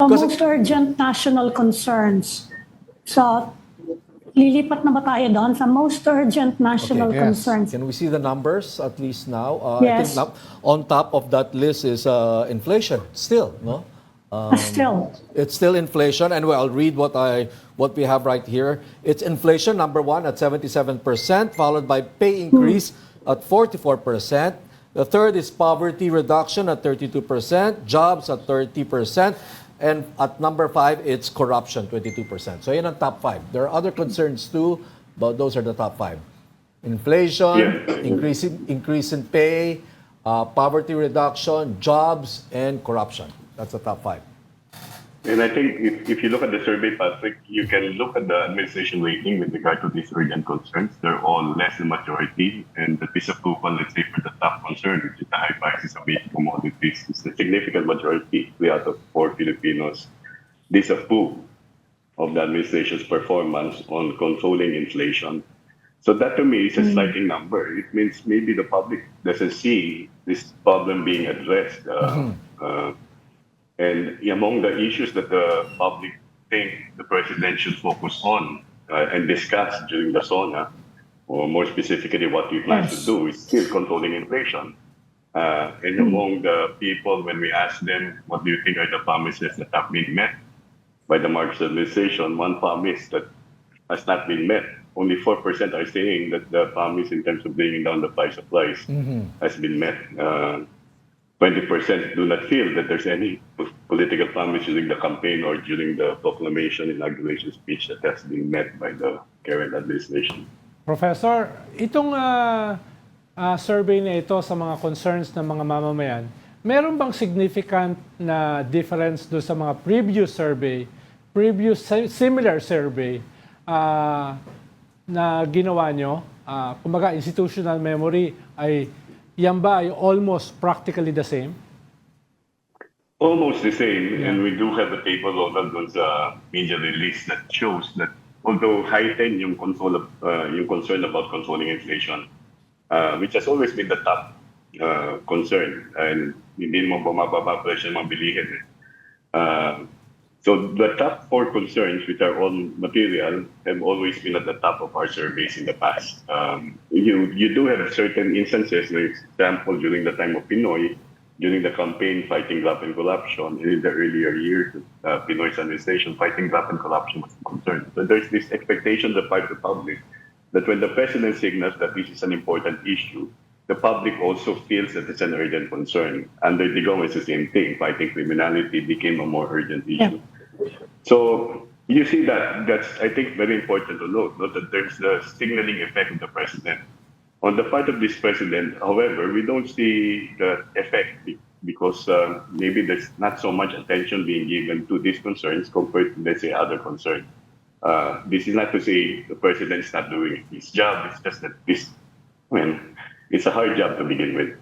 most urgent national concerns. So, lilipat na ba tayo doon sa most urgent national concerns? Can we see the numbers at least now? Yes. I think on top of that list is inflation still, no? Still. It's still inflation, and I'll read what we have right here. It's inflation, number one, at 77%, followed by pay increase at 44%. The third is poverty reduction at 32%, jobs at 30%, and at number 5, it's corruption, 22%. So yun ang top 5. There are other concerns too, but those are the top 5. Inflation, increase in pay, poverty reduction, jobs, and corruption. That's the top 5. And I think if you look at the survey, Patrick, you can look at the administration rating with regard to these urgent concerns. They're all less than majority. And the disapproval, let's say, for the top concern, which is the high prices of basic commodities, is a significant majority. 3 out of 4 Filipinos disapprove of the administration's performance on controlling inflation. So that to me is a striking number. It means maybe the public doesn't see this problem being addressed. And among the issues that the public think the president should focus on and discuss during the SONA, or more specifically what he plans to do, is still controlling inflation. And among the people, when we ask them, what do you think are the promises that have been met by the Marcos administration, one promise that has not been met. Only 4% are saying that the promise in terms of bringing down the price of rice has been met. 20% do not feel that there's any political promise during the campaign or during the proclamation inauguration speech that has been met by the current administration. Professor, itong survey na ito sa mga concerns ng mga mamamayan, meron bang significant na difference do sa mga previous similar survey na ginawa nyo? Kumbaga, institutional memory ay yan ba ay almost practically the same? Almost the same, and we do have a table of sa media release that shows that although heightened yung concern about controlling inflation, which has always been the top concern, and hindi naman bumababa presyo ng mga bilihin. So the top 4 concerns, which are all material, have always been at the top of our surveys in the past. You do have certain instances, for example, during the time of Pinoy, during the campaign fighting graft and corruption, in the earlier years, Pinoy's administration, fighting graft and corruption was a concern. So there's this expectation on the part of the public that when the president signals that this is an important issue, the public also feels that it's an urgent concern. Under Digong, it's the same thing. Fighting criminality became a more urgent issue. So you see that's, I think, very important to note that there's the signaling effect of the president. On the part of this president, however, we don't see the effect because maybe there's not so much attention being given to these concerns compared to, let's say, other concerns. This is not to say the president is not doing his job. It's just that it's a hard job to begin with.